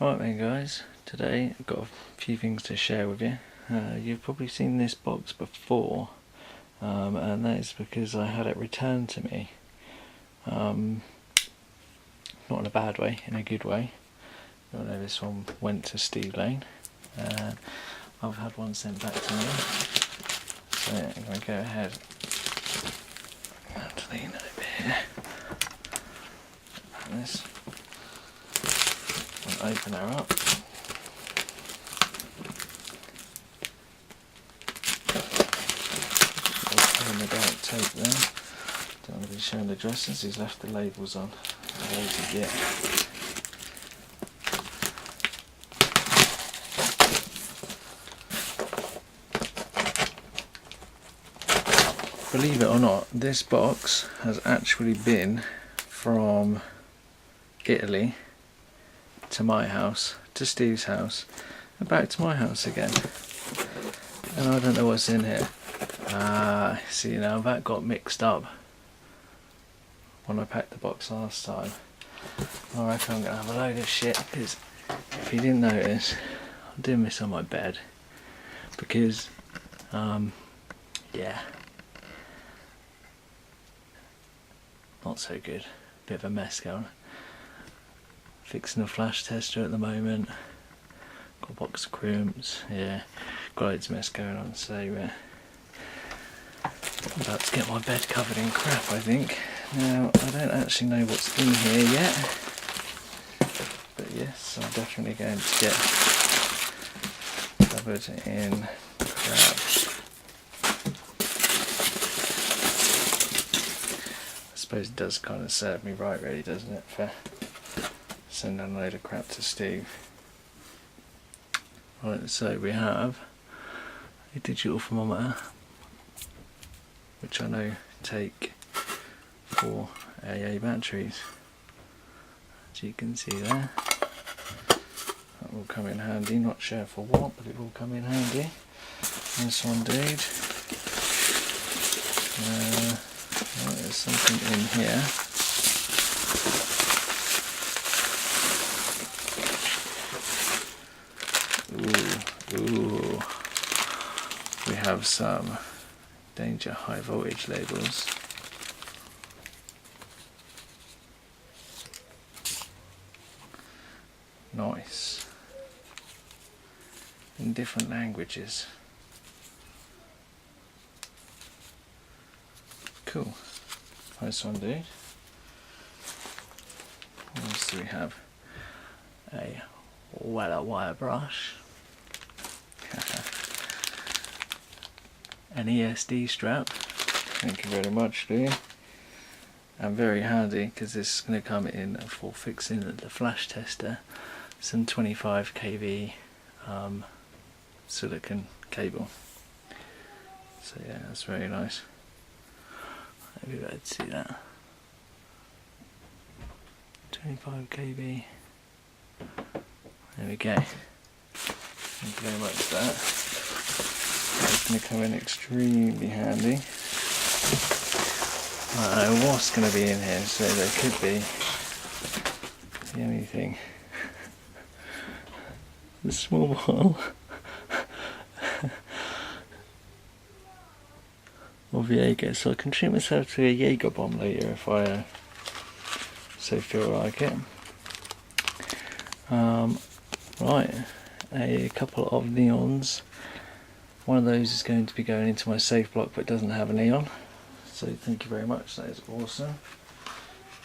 Right then guys, today I've got a few things to share with you. You've probably seen this box before, and that is because I had it returned to me. Not in a bad way, in a good way. I know this one went to Steve Lane, and I've had one sent back to me. So I'm going to go ahead and lean over here. And this, I'll open her up. The dark tape there. Don't want to be showing the addresses, he's left the labels on. Loads of yet. Believe it or not, this box has actually been from Italy to my house, to Steve's house, and back to my house again. And I don't know what's in here. See, now that got mixed up when I packed the box last time. I reckon I'm going to have a load of shit, because if you didn't notice, I'm doing this on my bed, because yeah, not so good, bit of a mess going. Fixing a flash tester at the moment, got a box of crimps, yeah, got loads of mess going on, so I'm about to get my bed covered in crap, I think. Now, I don't actually know what's in here yet, but yes, I'm definitely going to get covered in crap. I suppose it does kind of serve me right, really, doesn't it, for sending a load of crap to Steve. Right, so we have a digital thermometer, which I know take 4 AA batteries, as you can see there. That will come in handy, not sure for what, but it will come in handy. This one, dude. Right, there's something in here. Ooh. We have some danger high voltage labels. Nice. In different languages. Cool. Nice one, dude. What else do we have? A wire brush. An ESD strap. Thank you very much, dude. And very handy, because this is going to come in for fixing the flash tester. Some 25 kV silicon cable. So yeah, that's very nice. Hope you'll be able to see that. 25 kV. There we go. Thank you very much for that. That's going to come in extremely handy. I don't know what's going to be in here, so there could be anything. The small bottle of Jaeger, so I can treat myself to a Jaeger bomb later if I so feel like it. Right, a couple of neons. One of those is going to be going into my safe block, but doesn't have a neon. So thank you very much, that is awesome.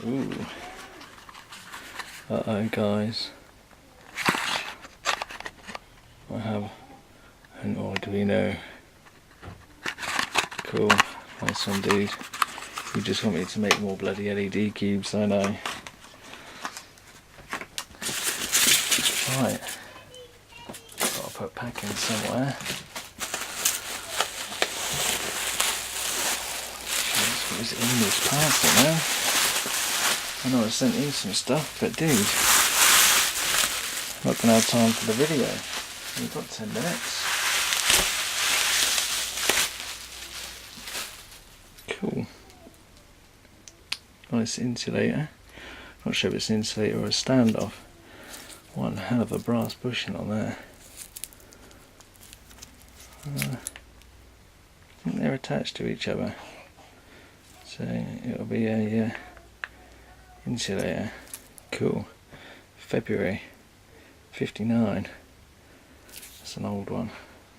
Ooh. Uh-oh, guys. I have an Arduino. Cool, nice one, dude. You just want me to make more bloody LED cubes, I know. Right. Gotta put a pack in somewhere. What was in this parcel, man? I know I sent you some stuff, but dude, I'm not going to have time for the video. We've got 10 minutes. Cool. Nice insulator. Not sure if it's an insulator or a standoff. One hell of a brass bushing on there. I think they're attached to each other, so it'll be a insulator. Cool. February 59. That's an old one.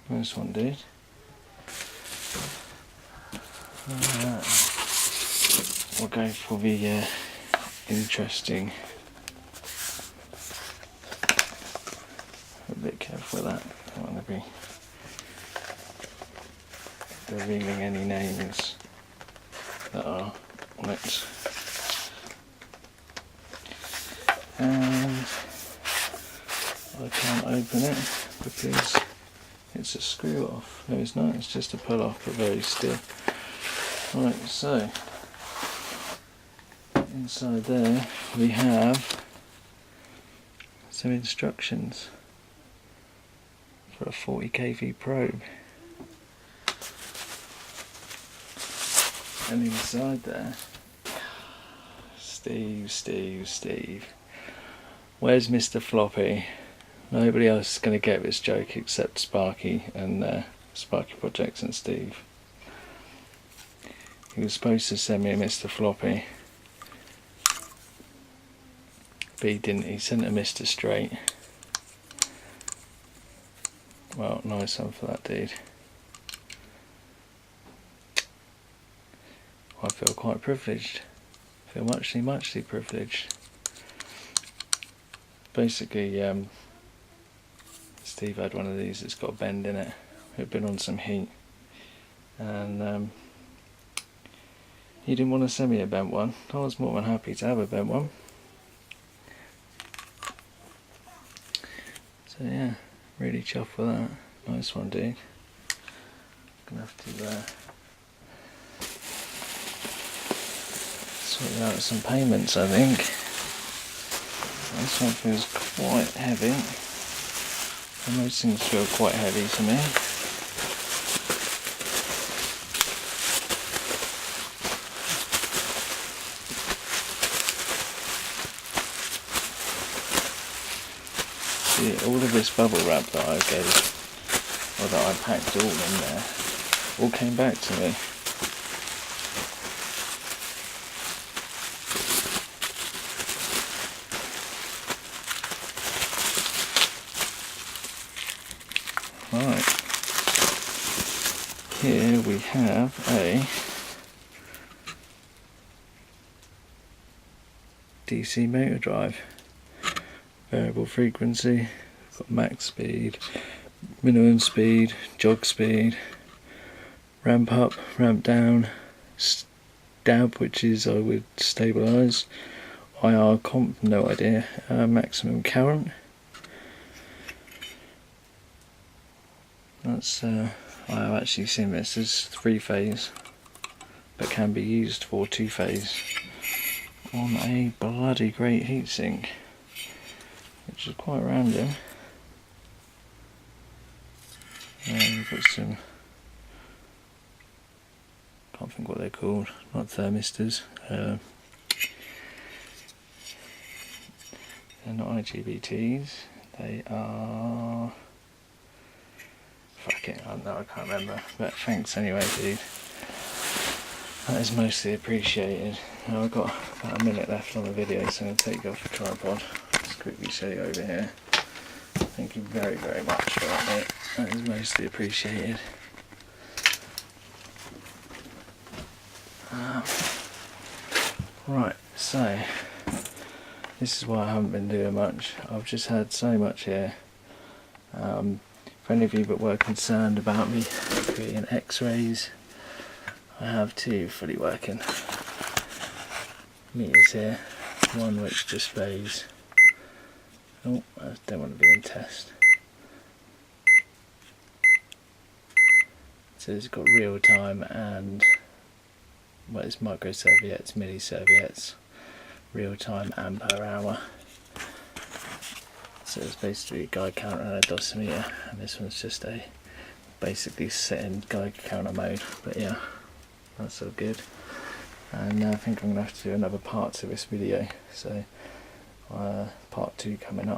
Nice one, dude. We'll go for the interesting. A bit careful with that. I don't want to be revealing any names that are on it. And I can't open it because it's a screw off. No, it's not, it's just a pull off, but very stiff. Right, so inside there we have some instructions for a 40 kV probe. And inside there, Steve. Where's Mr. Floppy? Nobody else is going to get this joke except Sparky and HighVoltageProjects and Steve. He was supposed to send me a Mr. Floppy, but he didn't. He sent a Mr. Straight. Well, nice one for that dude. I feel quite privileged. I feel muchly privileged. Basically, Steve had one of these that's got a bend in it. It had been on some heat, and he didn't want to send me a bent one. I was more than happy to have a bent one. So yeah, really chuffed with that. Nice one, dude. Gonna have to sort out some payments, I think. This one feels quite heavy. And most things feel quite heavy to me. See, all of this bubble wrap that I gave, or that I packed all in there, all came back to me. Right, here we have a DC motor drive, variable frequency, got max speed, minimum speed, jog speed, ramp up, ramp down, stab, which is I would stabilise, IR comp, no idea, maximum current. That's I have actually seen this as 3-phase, but can be used for 2-phase on a bloody great heatsink, which is quite random. And we've got some, can't think what they're called, not thermistors. They're not IGBTs. They are. Fuck it, I can't remember, but thanks anyway, dude. That is mostly appreciated. Now I've got about a minute left on the video, so I'm going to take you off the tripod. Just quickly show you over here. Thank you very, very much for that, mate. That is mostly appreciated. Right, so this is why I haven't been doing much. I've just had so much here. For any of you that were concerned about me creating x-rays, I have two fully working meters here. One which displays, oh, I don't want to be in test. So it's got real time and, well, it's micro serviettes, milli serviettes, real time and per hour. So it's basically a Geiger counter and a dosimeter, and this one's just a basically set in Geiger counter mode. But yeah, that's all good. And I think I'm going to have to do another part to this video, so part 2 coming up.